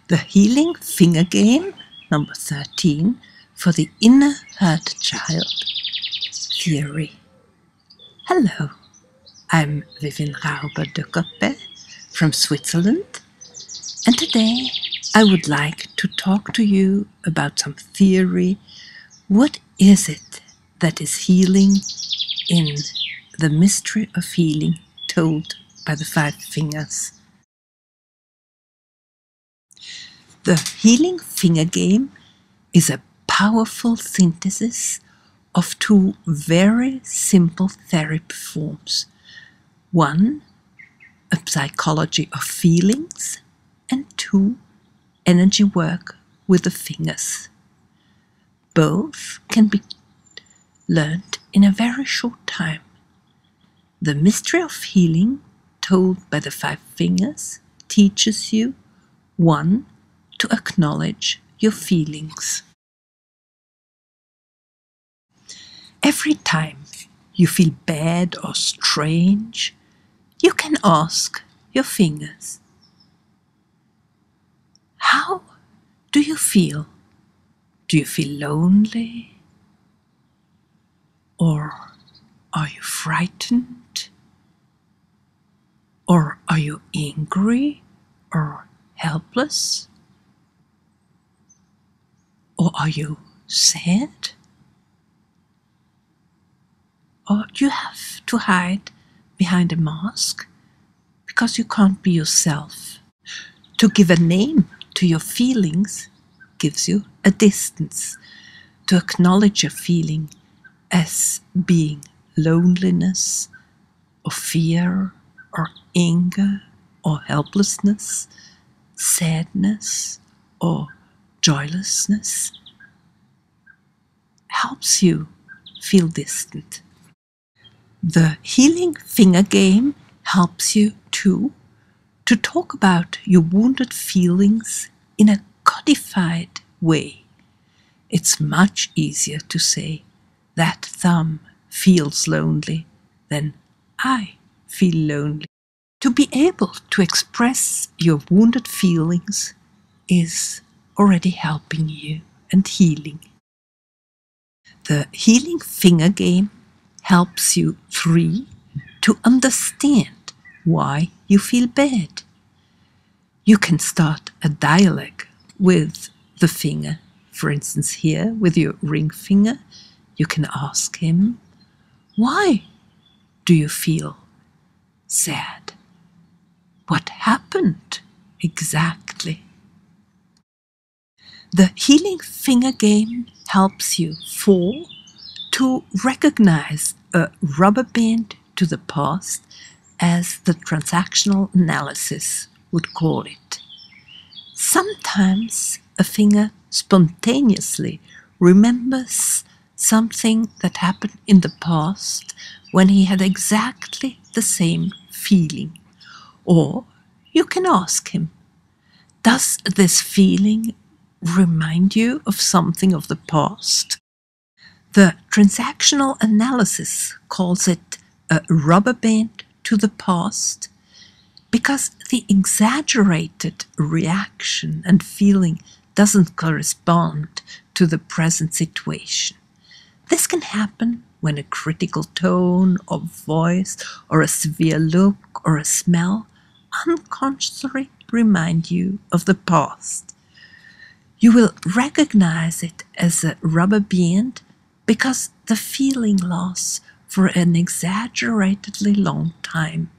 The Healing Finger Game, number 13, for the Inner Hurt Child Theory. Hello, I'm Vivian Rauber de Coppet from Switzerland, and today I would like to talk to you about some theory. What is it that is healing in the mystery of healing told by the 5 fingers? The Healing Finger Game is a powerful synthesis of 2 very simple therapy forms. One, a psychology of feelings, and 2, energy work with the fingers. Both can be learned in a very short time. The mystery of healing, told by the 5 fingers, teaches you 1, to acknowledge your feelings. Every time you feel bad or strange, you can ask your fingers, how do you feel? Do you feel lonely? Or are you frightened? Or are you angry or helpless? Or are you sad? Or do you have to hide behind a mask because you can't be yourself? To give a name to your feelings gives you a distance. To acknowledge your feeling as being loneliness or fear or anger or helplessness, sadness or joylessness helps you feel distant. The Healing Finger Game helps you too to talk about your wounded feelings in a codified way. It's much easier to say, that thumb feels lonely, than I feel lonely. To be able to express your wounded feelings is already helping you and healing. The Healing Finger Game helps you 3, to understand why you feel bad. You can start a dialogue with the finger. For instance, here with your ring finger, you can ask him, why do you feel sad? What happened exactly? The Healing Finger Game helps you 4, to recognize a rubber band to the past, as the transactional analysis would call it. Sometimes a finger spontaneously remembers something that happened in the past when he had exactly the same feeling. Or you can ask him, does this feeling remind you of something of the past? The transactional analysis calls it a rubber band to the past because the exaggerated reaction and feeling doesn't correspond to the present situation. This can happen when a critical tone of voice or a severe look or a smell unconsciously remind you of the past. You will recognize it as a rubber band because the feeling lasts for an exaggeratedly long time,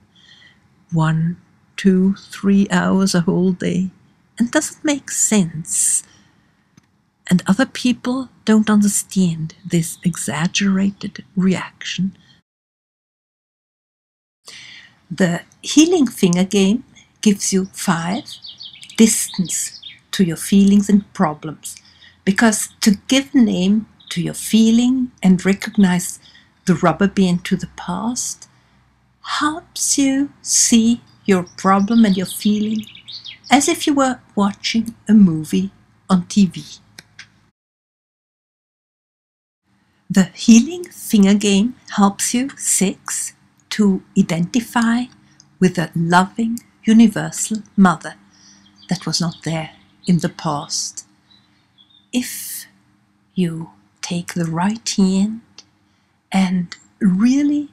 1, 2, 3 hours, a whole day, and doesn't make sense. And other people don't understand this exaggerated reaction. The Healing Finger Game gives you 5, distance to your feelings and problems, because to give name to your feeling and recognize the rubber band to the past helps you see your problem and your feeling as if you were watching a movie on TV. The Healing Finger Game helps you 6, to identify with a loving universal mother that was not there in the past. If you take the right hand and really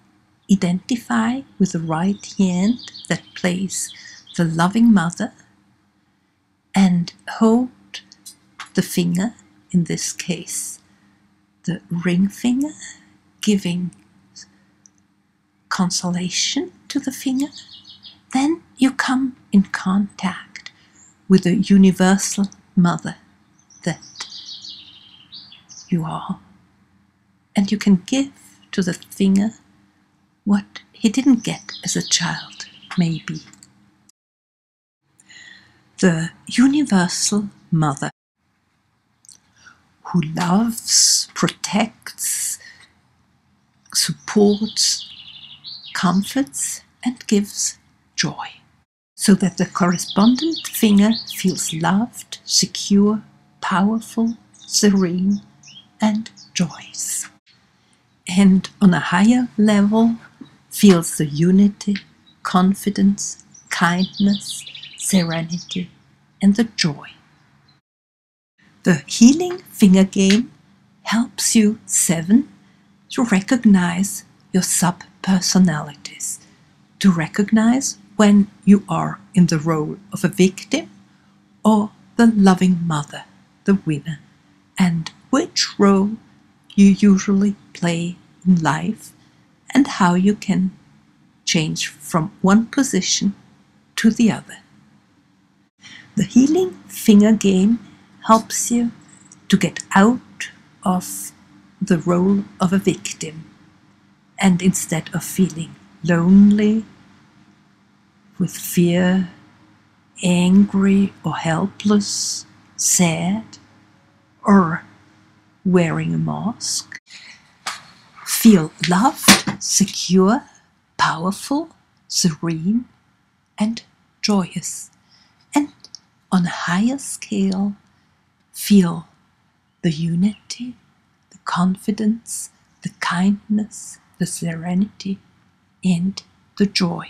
identify with the right hand that plays the loving mother and hold the finger, in this case the ring finger, giving consolation to the finger, then you come in contact with the universal mother that you are. And you can give to the finger what he didn't get as a child, maybe. The universal mother who loves, protects, supports, comforts, and gives joy, so that the correspondent finger feels loved, secure, powerful, serene, and joyous. And on a higher level, feels the unity, confidence, kindness, serenity, and the joy. The healing finger game helps you, 7, to recognize your sub-personalities, to recognize when you are in the role of a victim or the loving mother, the winner, and which role you usually play in life and how you can change from one position to the other. The healing finger game helps you to get out of the role of a victim, and instead of feeling lonely, with fear, angry or helpless, sad, or wearing a mask, feel loved, secure, powerful, serene, and joyous. And on a higher scale, feel the unity, the confidence, the kindness, the serenity, and the joy.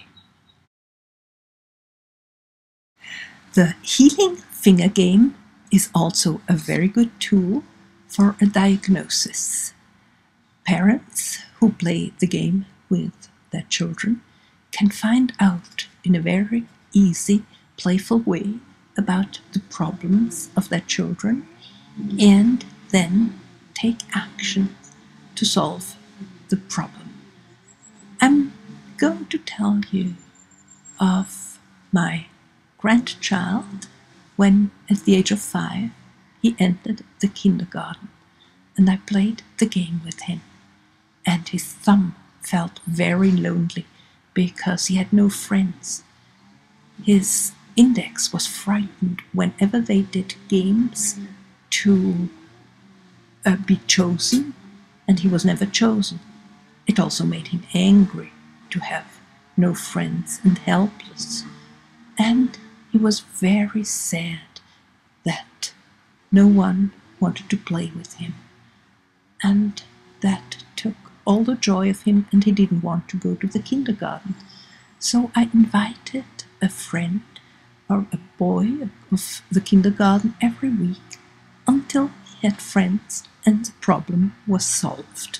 The healing finger game is also a very good tool for a diagnosis. Parents who play the game with their children can find out in a very easy, playful way about the problems of their children and then take action to solve the problem. I'm going to tell you of my grandchild when, at the age of 5, he entered the kindergarten, and I played the game with him. And his thumb felt very lonely because he had no friends. His index was frightened whenever they did games to be chosen, and he was never chosen. It also made him angry to have no friends and helpless. And he was very sad that no one wanted to play with him. And that took all the joy of him, and he didn't want to go to the kindergarten. So I invited a friend or a boy of the kindergarten every week until he had friends and the problem was solved.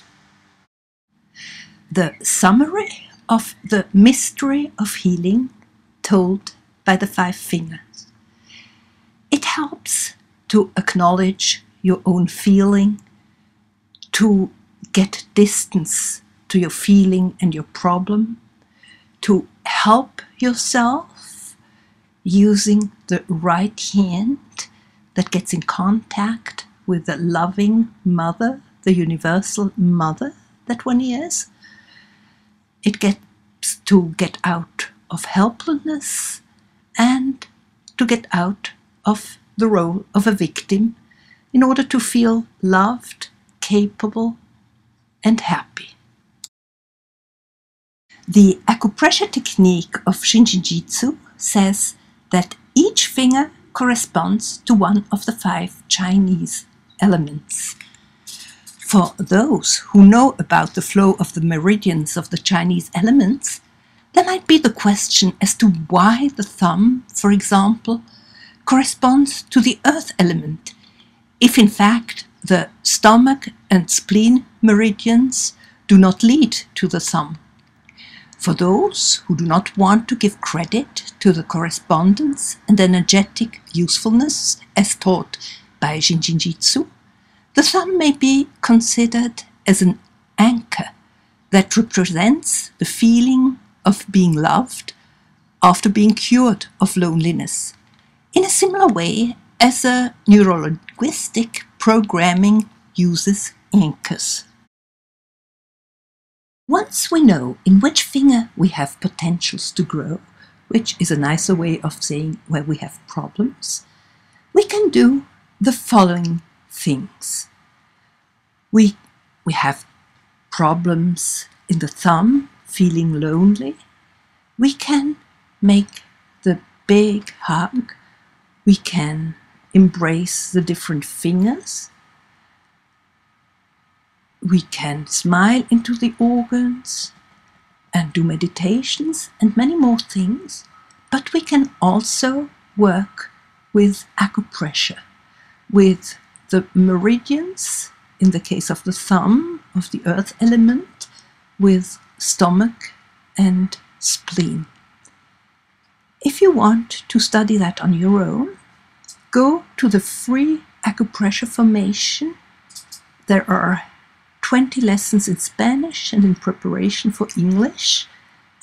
The summary of the mystery of healing told by the 5 fingers. It helps to acknowledge your own feeling, to get distance to your feeling and your problem, to help yourself using the right hand that gets in contact with the loving mother, the universal mother that one is. It gets to get out of helplessness and to get out of the role of a victim in order to feel loved, capable, and happy. The acupressure technique of Shinjin-jyutsu says that each finger corresponds to one of the 5 Chinese elements. For those who know about the flow of the meridians of the Chinese elements, there might be the question as to why the thumb, for example, corresponds to the earth element, if in fact the stomach and spleen meridians do not lead to the thumb. For those who do not want to give credit to the correspondence and energetic usefulness as taught by Jinjin Jitsu, the thumb may be considered as an anchor that represents the feeling of being loved after being cured of loneliness, in a similar way as a neurolinguistic programming uses anchors. Once we know in which finger we have potentials to grow, which is a nicer way of saying where we have problems, we can do the following things. We have problems in the thumb, feeling lonely. We can make the big hug. We can embrace the different fingers. We can smile into the organs and do meditations and many more things, but we can also work with acupressure, with the meridians, in the case of the thumb, of the earth element, with stomach and spleen. If you want to study that on your own, go to the free acupressure formation. There are 20 lessons in Spanish and in preparation for English,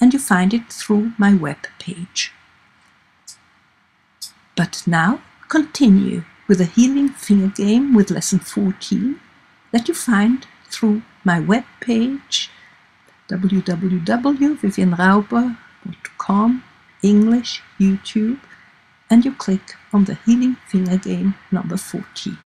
and you find it through my web page. But now continue with the healing finger game with lesson 14 that you find through my web page www.vivianrauber.com, English, YouTube, and you click on the healing finger game number 14.